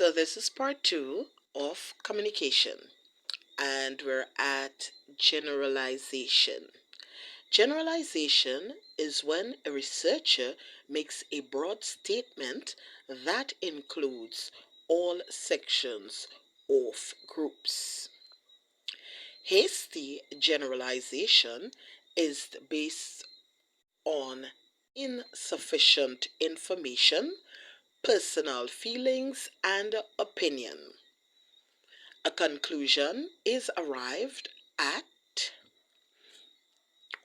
So this is part two of communication, and we're at generalization. Generalization is when a researcher makes a broad statement that includes all sections of groups. Hasty generalization is based on insufficient information, personal feelings, and opinion. A conclusion is arrived at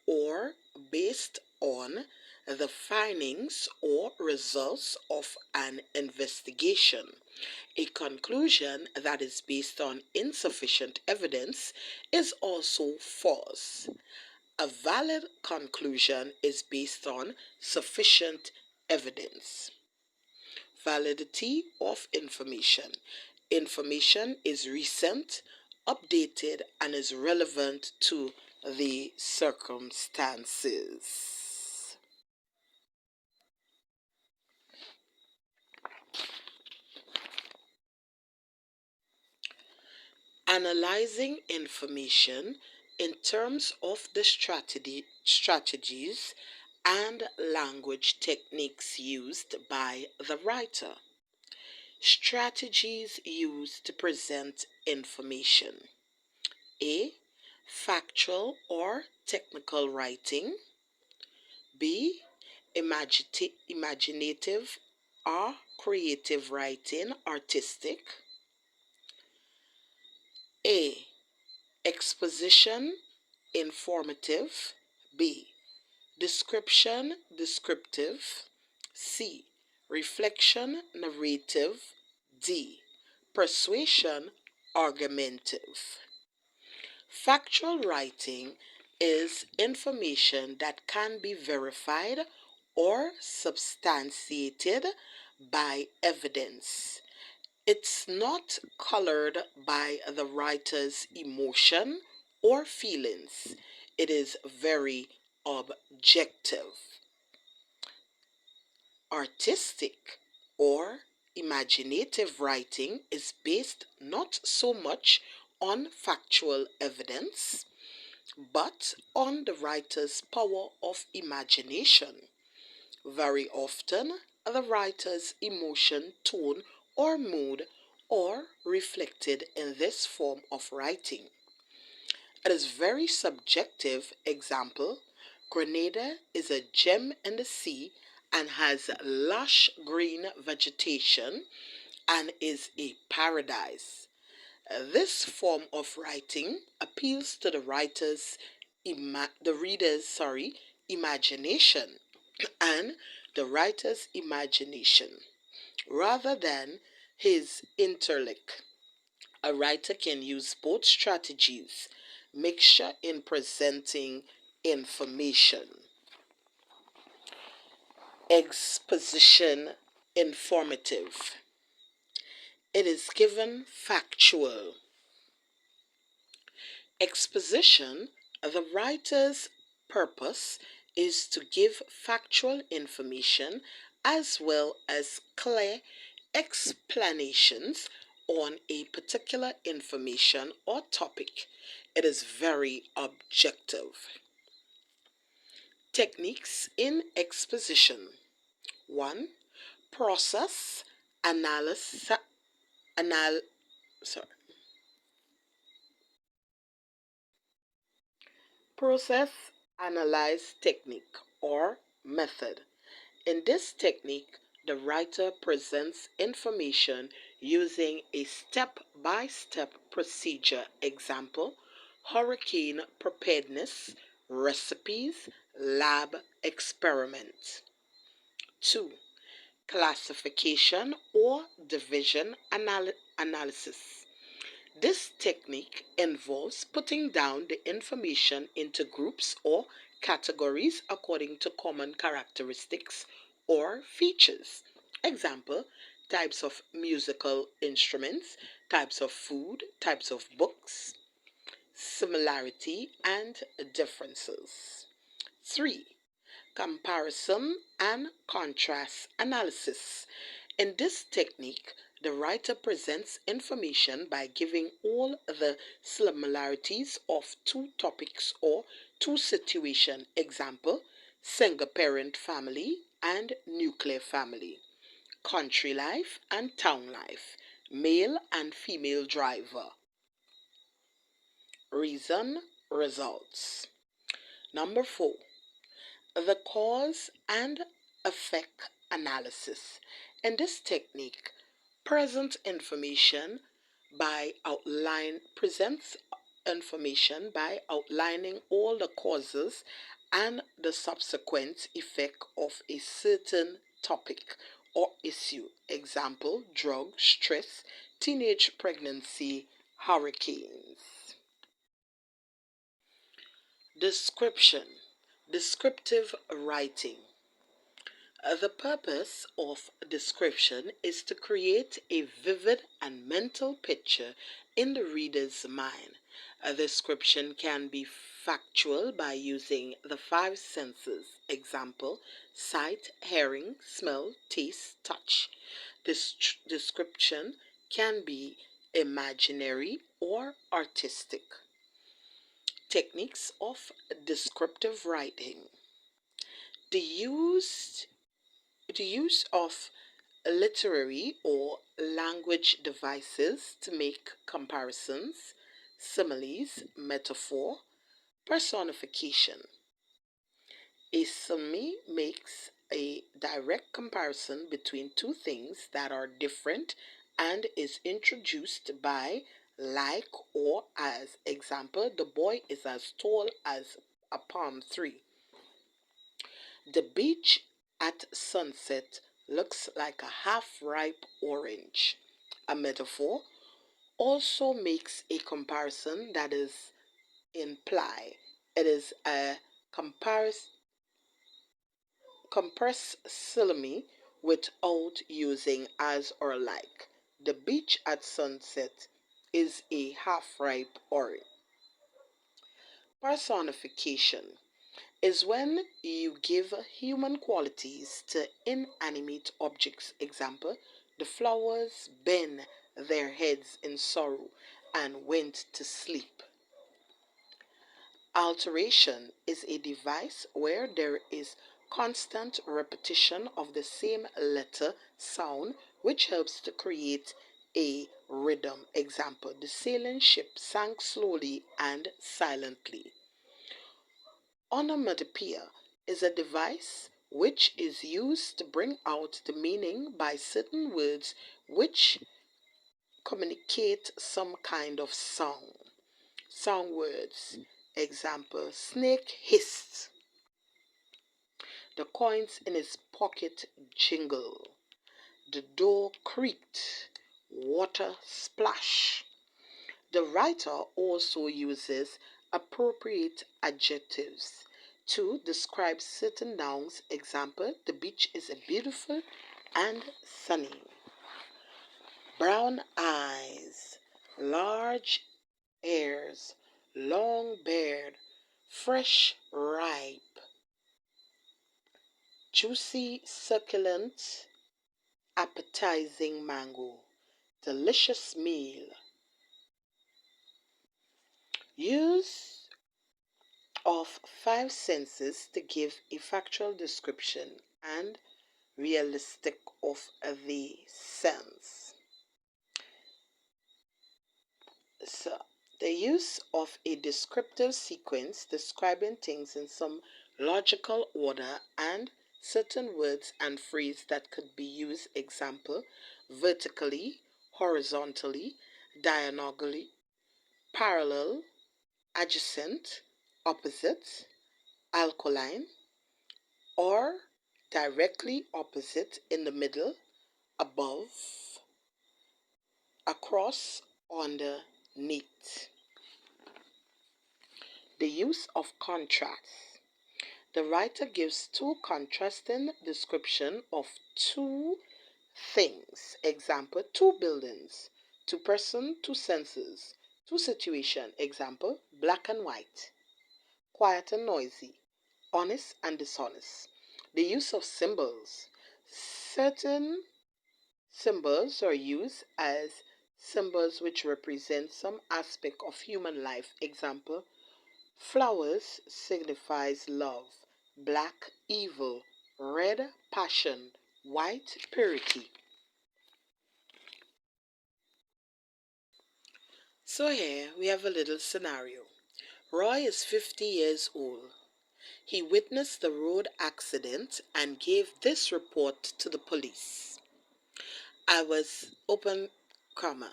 or based on the findings or results of an investigation. A conclusion that is based on insufficient evidence is also false. A valid conclusion is based on sufficient evidence. Validity of information. Information is recent, updated, and is relevant to the circumstances. Analyzing information in terms of the strategies and language techniques used by the writer. Strategies used to present information. A. Factual or technical writing. B. Imaginative or creative writing, artistic. A. Exposition, informative. B. Description, descriptive. C. Reflection, narrative. D. Persuasion, argumentative. Factual writing is information that can be verified or substantiated by evidence. It's not colored by the writer's emotion or feelings. It is very objective. Artistic or imaginative writing is based not so much on factual evidence, but on the writer's power of imagination. Very often, the writer's emotion, tone, or mood are reflected in this form of writing. It is very subjective. Example, Grenada is a gem in the sea and has lush green vegetation and is a paradise. This form of writing appeals to the reader's imagination and the writer's imagination rather than his intellect. A writer can use both strategies, mixture in presenting information. Exposition, informative. It is given factual. Exposition, the writer's purpose is to give factual information as well as clear explanations on a particular information or topic. It is very objective. Techniques in exposition. 1. Process, analysis, process, analyze technique or method. In this technique, the writer presents information using a step-by-step procedure. Example, hurricane preparedness, recipes, lab experiment. 2. Classification or division analysis. This technique involves putting down the information into groups or categories according to common characteristics or features. Example, types of musical instruments, types of food, types of books, similarity and differences. 3. Comparison and contrast analysis. In this technique, the writer presents information by giving all the similarities of two topics or two situations. Example, single parent family and nuclear family, country life and town life, male and female driver. Reason, results. Number 4, the cause and effect analysis. In this technique, presents information presents information by outlining all the causes and the subsequent effect of a certain topic or issue. Example, drug, stress, teenage pregnancy, hurricanes. Description. Descriptive writing. The purpose of description is to create a vivid and mental picture in the reader's mind. A description can be factual by using the five senses. Example, sight, hearing, smell, taste, touch. This description can be imaginary or artistic. Techniques of descriptive writing. The use of literary or language devices to make comparisons, similes, metaphor, personification. A simile makes a direct comparison between two things that are different and is introduced by like or as. Example, the boy is as tall as a palm tree. The beach at sunset looks like a half-ripe orange. A metaphor also makes a comparison that is implied. It is a compressed simile without using as or like. The beach at sunset is a half-ripe orange. Personification is when you give human qualities to inanimate objects. Example, the flowers bent their heads in sorrow and went to sleep. Alteration is a device where there is constant repetition of the same letter sound, which helps to create a rhythm. Example, the sailing ship sank slowly and silently. Onomatopoeia is a device which is used to bring out the meaning by certain words which communicate some kind of sound. Sound words. Example, snake hissed. The coins in his pocket jingle. The door creaked. Water splash. The writer also uses appropriate adjectives to describe certain nouns. Example, the beach is beautiful and sunny. Brown eyes, large ears, long beard, fresh, ripe, juicy, succulent, appetizing mango, delicious meal. Use of five senses to give a factual description and realistic of the sense. So, the use of a descriptive sequence describing things in some logical order and certain words and phrases that could be used. Example, vertically, horizontally, diagonally, parallel, adjacent, opposite, alkaline, or directly opposite, in the middle, above, across, underneath. The use of contrast. The writer gives two contrasting descriptions of two things. Example, two buildings, two persons, two senses, two situations. Example, black and white, quiet and noisy, honest and dishonest. The use of symbols. Certain Symbols are used as symbols which represent some aspect of human life. Example, flowers signifies love, black evil, red passion, white purity. So here we have a little scenario. Roy is 50 years old. He witnessed the road accident and gave this report to the police. I was open comma.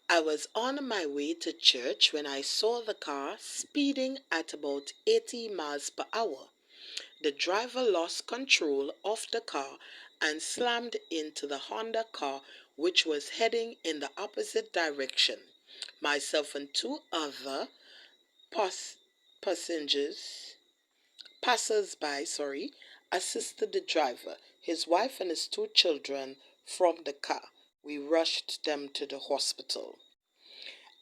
I was on my way to church when I saw the car speeding at about 80 miles per hour. The driver lost control of the car and slammed into the Honda car, which was heading in the opposite direction. Myself and two other pas- passengers, passers-by, assisted the driver, his wife and his two children from the car. We rushed them to the hospital.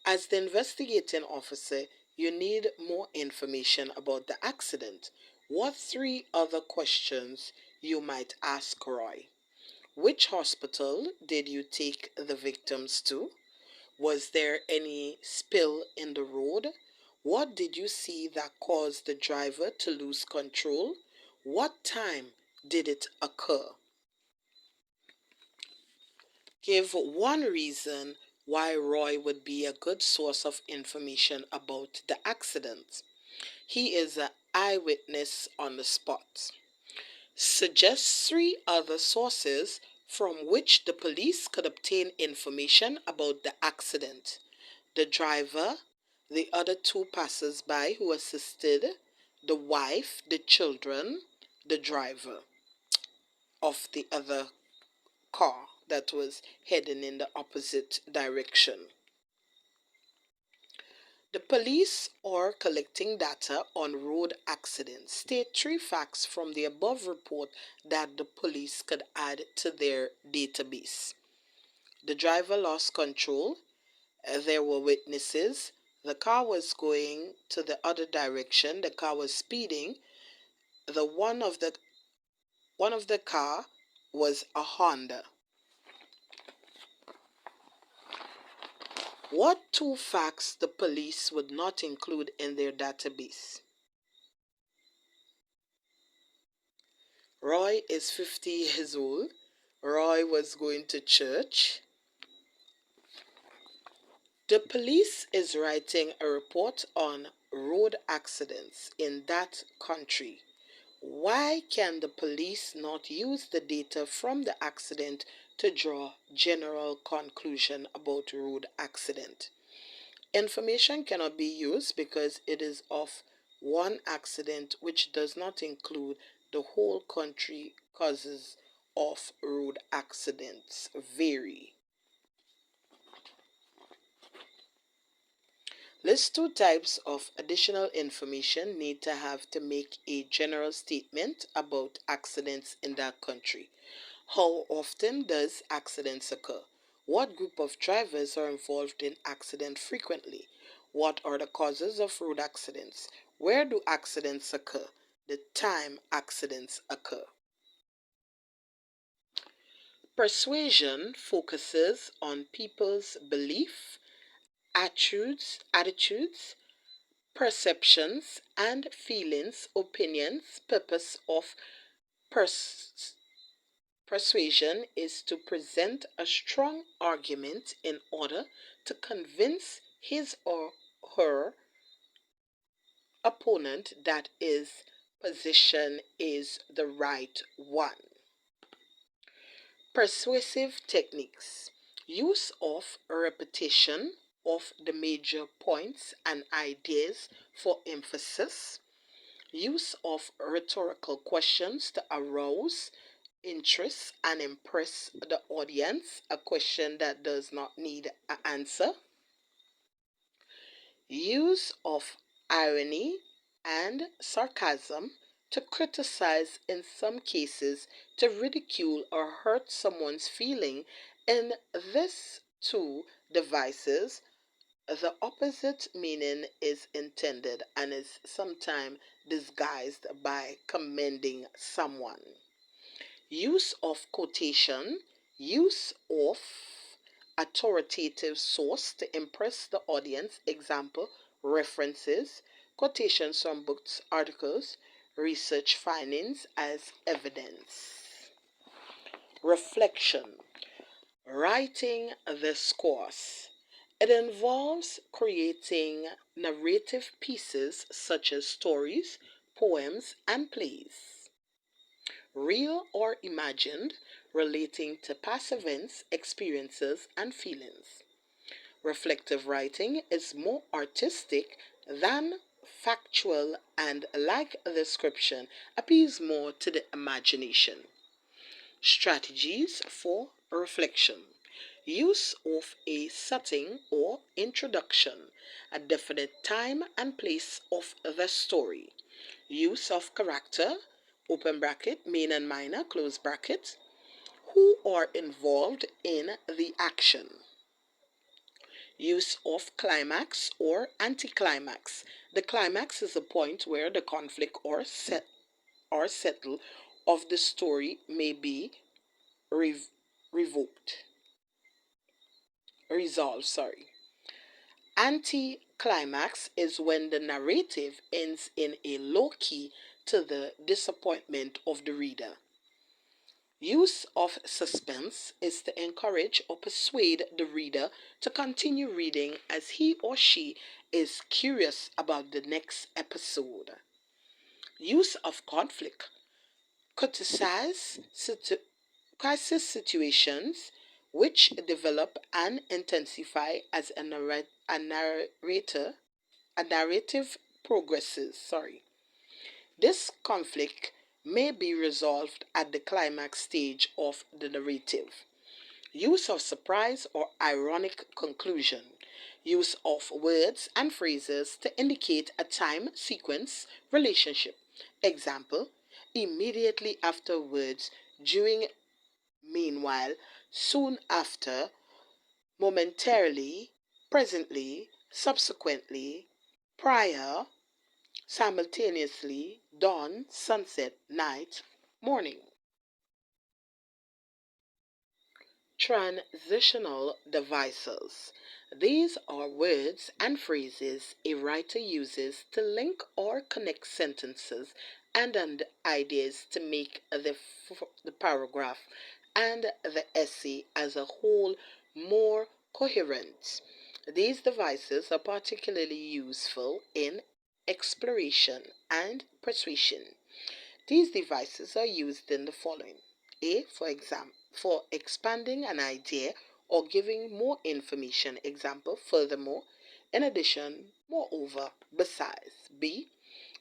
As the investigating officer, you need more information about the accident. What three other questions you might ask Roy? Which hospital did you take the victims to? Was there any spill in the road? What did you see that caused the driver to lose control? What time did it occur? Give one reason why Roy would be a good source of information about the accident. He is an eyewitness on the spot. Suggest three other sources from which the police could obtain information about the accident: the driver, the other two passers-by who assisted, the wife, the children, the driver of the other car that was heading in the opposite direction. The police are collecting data on road accidents. State three facts from the above report that the police could add to their database. The driver lost control. There were witnesses. The car was going to the other direction. The car was speeding. The one of the car was a Honda. What two facts the police would not include in their database? Roy is 50 years old. Roy was going to church. The police is writing a report on road accidents in that country. Why can the police not use the data from the accident to draw general conclusion about road accident? Information cannot be used because it is of one accident which does not include the whole country. Causes of road accidents vary. List two types of additional information need to have to make a general statement about accidents in that country. How often does accidents occur? What group of drivers are involved in accident frequently? What are the causes of road accidents? Where do accidents occur? The time accidents occur. Persuasion focuses on people's belief, attitudes, perceptions, and feelings. Opinions. Purpose of persuasion is to present a strong argument in order to convince his or her opponent that his position is the right one. Persuasive techniques. Use of repetition of the major points and ideas for emphasis. Use of rhetorical questions to arouse interest and impress the audience, a question that does not need an answer. Use of irony and sarcasm to criticize, in some cases, to ridicule or hurt someone's feeling. In these two devices, the opposite meaning is intended and is sometimes disguised by commending someone. Use of quotation Use of authoritative source to impress the audience. Example, references, quotations from books, articles, research findings as evidence. Reflection. Writing this course. It involves creating narrative pieces such as stories, poems, and plays, real or imagined, relating to past events, experiences, and feelings. Reflective writing is more artistic than factual and, like description, appeals more to the imagination. Strategies for reflection. Use of a setting or introduction, a definite time and place of the story. Use of character, open bracket, main and minor, close bracket, who are involved in the action. Use of climax or anticlimax. The climax is the point where the conflict or settle of the story may be revoked. Resolved, sorry. Anticlimax is when the narrative ends in a low key to the disappointment of the reader. Use of suspense is to encourage or persuade the reader to continue reading as he or she is curious about the next episode. Use of conflict. Crisis situations which develop and intensify as a narrative progresses. This conflict may be resolved at the climax stage of the narrative. Use of surprise or ironic conclusion. Use of words and phrases to indicate a time sequence relationship. Example, immediately afterwards, during, meanwhile, soon after, momentarily, presently, subsequently, prior, simultaneously, dawn, sunset, night, morning. Transitional devices. These are words and phrases a writer uses to link or connect sentences and ideas to make the paragraph and the essay as a whole more coherent. These devices are particularly useful in exploration and persuasion. These devices are used in the following. A, for example, for expanding an idea or giving more information. Example, furthermore, in addition, moreover, besides. B,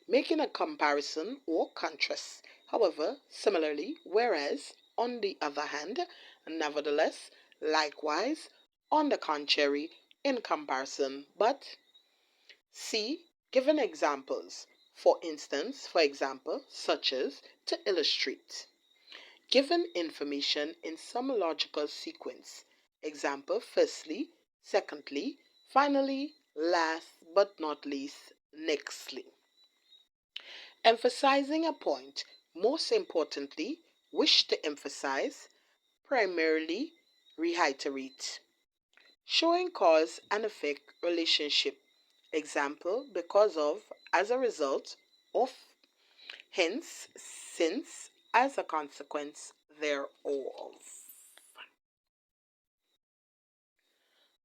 making a comparison or contrast. However, similarly, whereas, on the other hand, nevertheless, likewise, on the contrary, in comparison, but. C. Given examples. For example, such as to illustrate. Given information in some logical sequence. Example, firstly, secondly, finally, last but not least, nextly. Emphasizing a point, most importantly, wish to emphasize, primarily, reiterate. Showing cause and effect relationship. Example, because of, as a result of, hence, since, as a consequence thereof.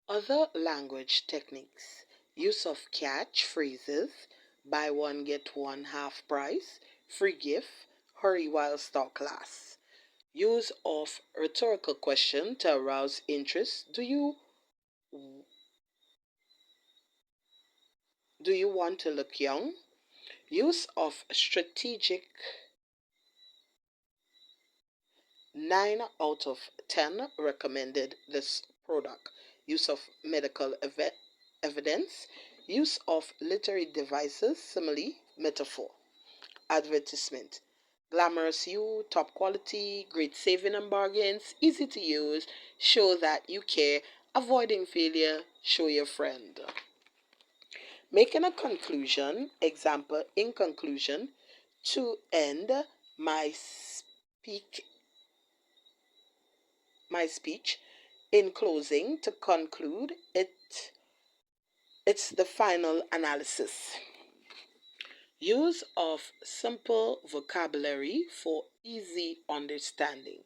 Other language techniques. Use of catch phrases, buy one get one half price, free gift, hurry while stock lasts. Use of rhetorical question to arouse interest. Do you want to look young? Use of strategic. 9 out of 10 recommended this product. Use of medical evidence. Use of literary devices, simile, metaphor. Advertisement. Glamorous you, top quality, great saving and bargains, easy to use, show that you care, avoiding failure, show your friend. Making a conclusion, example, in conclusion, to end my speak my speech. In closing, to conclude, it's the final analysis. Use of simple vocabulary for easy understanding.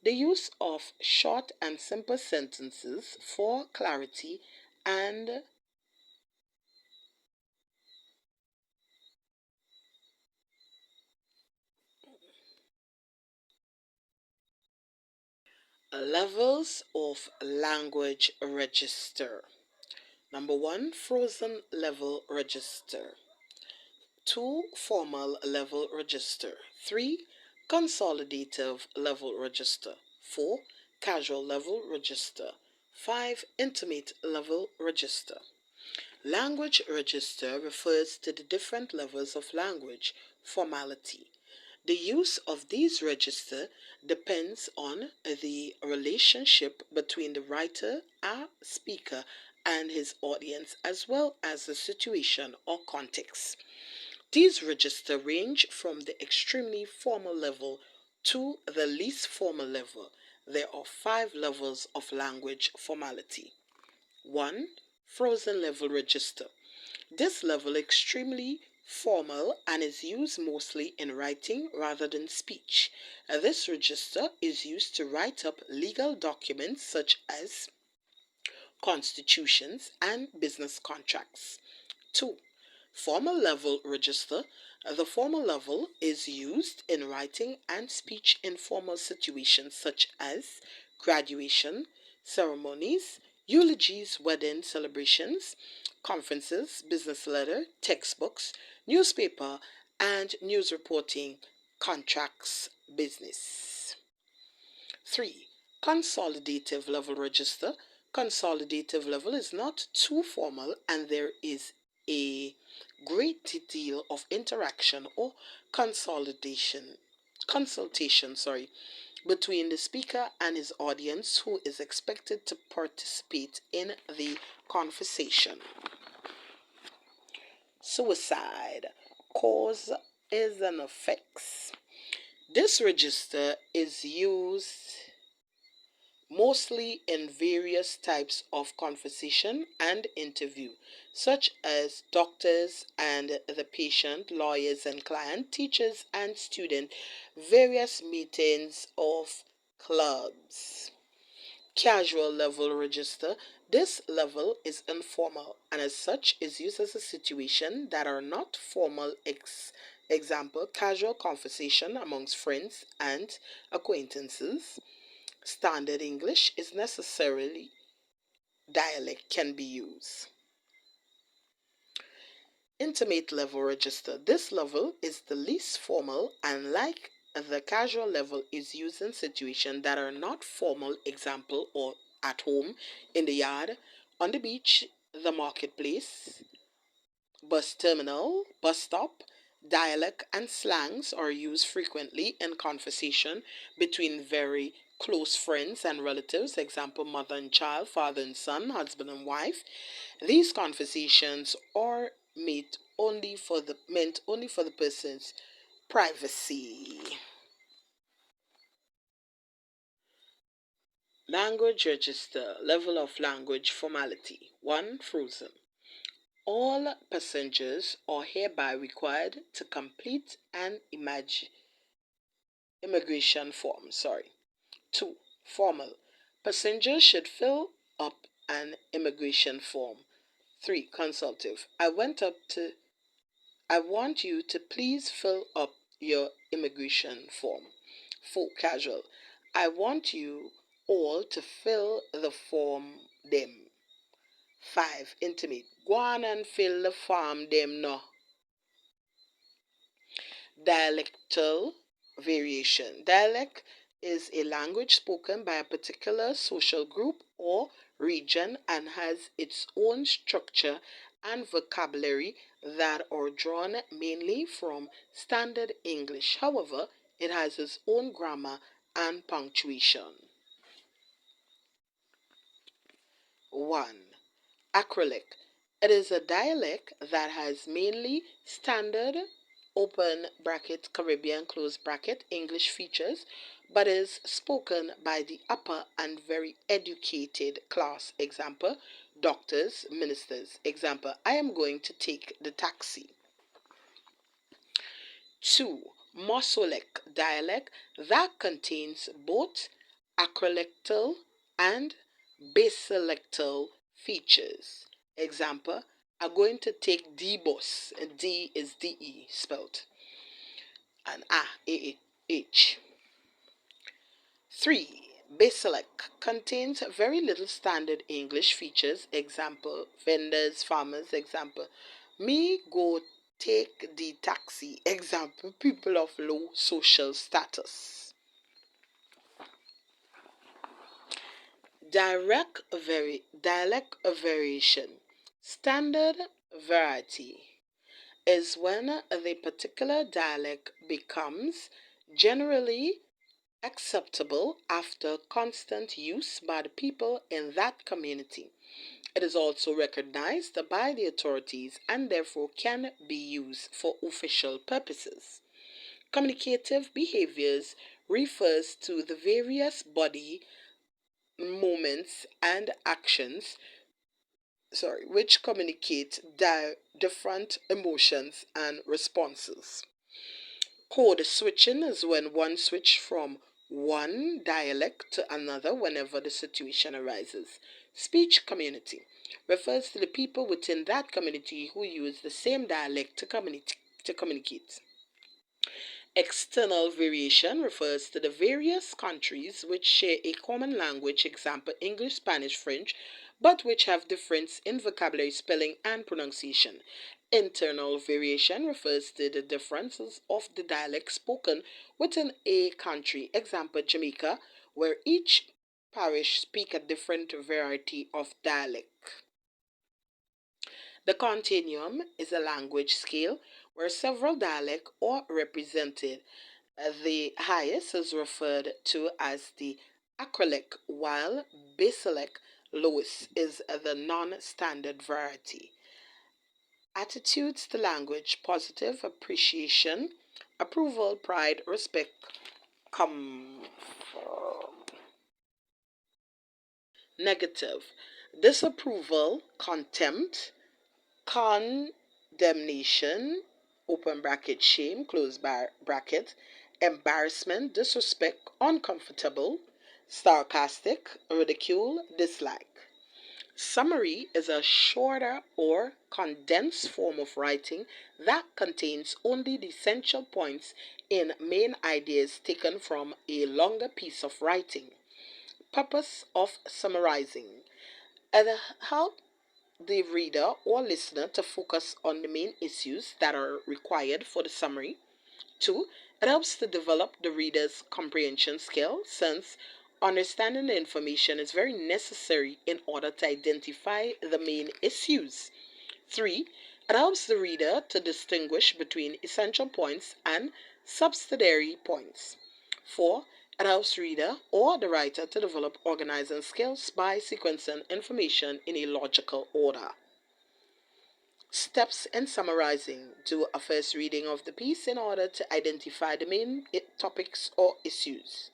The use of short and simple sentences for clarity and levels of language register. Number one, frozen level register. 2, formal level register. 3, consolidative level register. 4, casual level register. 5, intimate level register. Language register refers to the different levels of language formality. The use of these registers depends on the relationship between the writer, a speaker, and his audience, as well as the situation or context. These registers range from the extremely formal level to the least formal level. There are 5 levels of language formality. 1. Frozen level register. This level is extremely formal and is used mostly in writing rather than speech. This register is used to write up legal documents such as constitutions and business contracts. 2. Formal level register. The formal level is used in writing and speech in formal situations such as graduation, ceremonies, eulogies, wedding celebrations, conferences, business letter, textbooks, newspaper, and news reporting, contracts, business. 3. Consolidative level register. Consolidative level is not too formal and there is a great deal of interaction or consultation between the speaker and his audience who is expected to participate in the conversation. Suicide, cause and effects. This register is used mostly in various types of conversation and interview, such as doctors and the patient, lawyers and client, teachers and student, various meetings of clubs. Casual level register. This level is informal and as such is used as a situation that are not formal. Example, casual conversation amongst friends and acquaintances. Standard English is necessarily dialect can be used. Intimate level register. This level is the least formal and like the casual level is used in situations that are not formal, example, or at home, in the yard, on the beach, the marketplace, bus terminal, bus stop. Dialect and slangs are used frequently in conversation between very close friends and relatives, example, mother and child, father and son, husband and wife. These conversations are meant only for the person's privacy. Language register, level of language formality. 1. Frozen. All passengers are hereby required to complete an immigration form. 2. Formal. Passengers should fill up an immigration form. 3. Consultative. I want you to please fill up your immigration form. 4. Casual. I want you all to fill the form them. 5. Intimate. Go on and fill the form them no. Dialectal variation. Dialect is a language spoken by a particular social group or region and has its own structure and vocabulary that are drawn mainly from standard English. However, it has its own grammar and punctuation. 1. Acrylic. It is a dialect that has mainly standard open bracket Caribbean close bracket English features but is spoken by the upper and very educated class. Example, doctors, ministers. Example, I am going to take the taxi. 2. Mosolek dialect that contains both acrolectal and basolectal features. Example, I'm going to take D bus. D is DE spelled. And A-H. 3. Baselec contains very little standard English features. Example, vendors, farmers. Example, me go take the taxi. Example, people of low social status. Dialect variation. Standard variety is when the particular dialect becomes generally acceptable after constant use by the people in that community. It is also recognized by the authorities and therefore can be used for official purposes. Communicative behaviors refers to the various body movements and actions which communicate different emotions and responses. Code switching is when one switch from one dialect to another whenever the situation arises. Speech community refers to the people within that community who use the same dialect to communicate. External variation refers to the various countries which share a common language, example English, Spanish, French, but which have difference in vocabulary, spelling, and pronunciation. Internal variation refers to the differences of the dialect spoken within a country, example Jamaica, where each parish speak a different variety of dialect. The continuum is a language scale where several dialects are represented. The highest is referred to as the acrolec, while baselec lowest is the non-standard variety. Attitudes to language: positive, appreciation, approval, pride, respect, come negative, disapproval, contempt, condemnation, open bracket, shame, close bracket, embarrassment, disrespect, uncomfortable, sarcastic, ridicule, dislike. Summary is a shorter or condensed form of writing that contains only the essential points in main ideas taken from a longer piece of writing. Purpose of summarizing: help the reader or listener to focus on the main issues that are required for the summary. 2. It helps to develop the reader's comprehension skill, since understanding the information is very necessary in order to identify the main issues. 3. It helps the reader to distinguish between essential points and subsidiary points. 4. It helps the reader or the writer to develop organizing skills by sequencing information in a logical order. Steps in summarizing: do a first reading of the piece in order to identify the main topics or issues.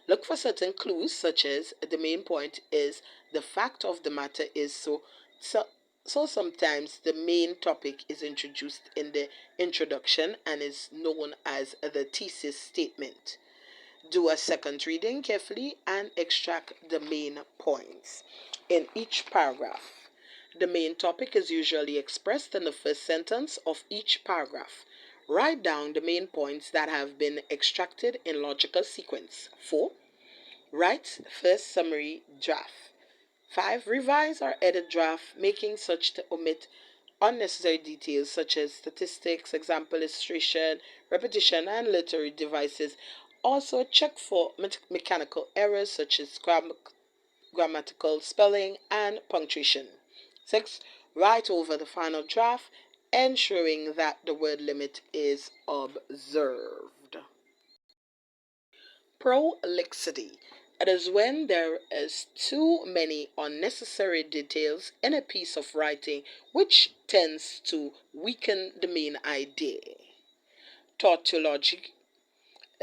Look for certain clues, such as the main point is the fact of the matter is so sometimes the main topic is introduced in the introduction and is known as the thesis statement. Do a second reading carefully and extract the main points in each paragraph. The main topic is usually expressed in the first sentence of each paragraph. Write down the main points that have been extracted in logical sequence. 4. Write first summary draft. 5. Revise or edit draft, making such to omit unnecessary details such as statistics, example illustration, repetition, and literary devices. Also check for mechanical errors such as grammatical spelling and punctuation. 6. Write over the final draft, ensuring that the word limit is observed. Prolixity. It is when there is too many unnecessary details in a piece of writing which tends to weaken the main idea. Tautology.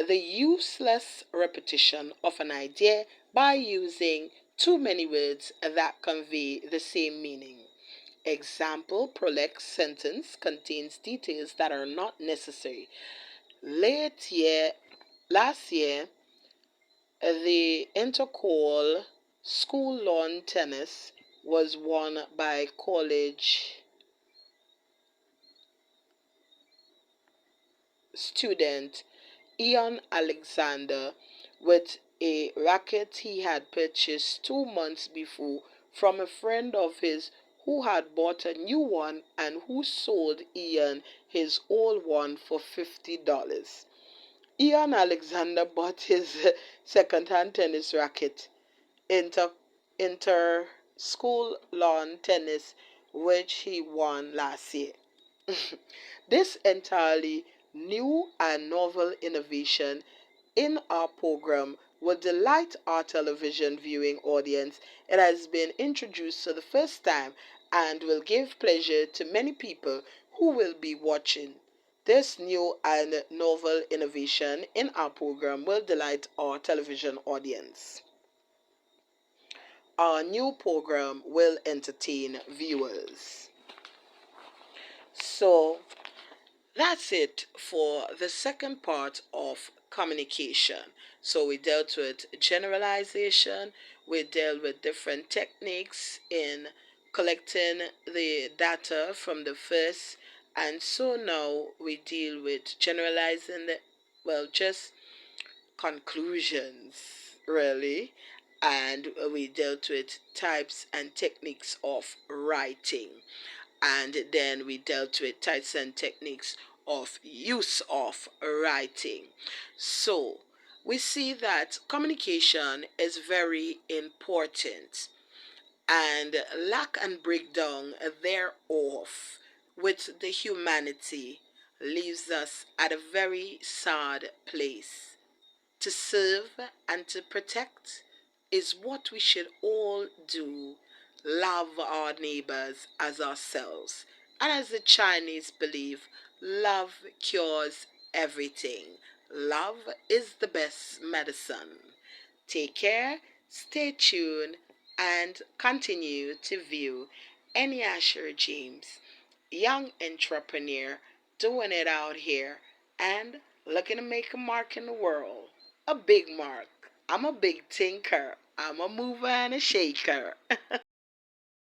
the useless repetition of an idea by using too many words that convey the same meaning. Example: prolix sentence contains details that are not necessary. Last year, the intercall school lawn tennis was won by college student Ian Alexander with a racket he had purchased 2 months before from a friend of his who had bought a new one and who sold Ian his old one for $50. Ian Alexander bought his second-hand tennis racket, inter inter school lawn tennis, which he won last year. This entirely new and novel innovation in our program will delight our television viewing audience. It has been introduced for the first time and will give pleasure to many people who will be watching. This new and novel innovation in our program will delight our television audience. Our new program will entertain viewers. So that's it for the second part of communication. So we dealt with generalization, we dealt with different techniques in collecting the data from the first, and so now we deal with generalizing just conclusions, really. And we dealt with types and techniques of writing, and then we dealt with types and techniques of use of writing. So we see that communication is very important, and lack and breakdown thereof with the humanity leaves us at a very sad place. To serve and to protect is what we should all do. Love our neighbors as ourselves. And as the Chinese believe, love cures everything. Love is the best medicine. Take care, stay tuned, and continue to view Annie Asher James, young entrepreneur doing it out here and looking to make a mark in the world. A big mark. I'm a big thinker. I'm a mover and a shaker.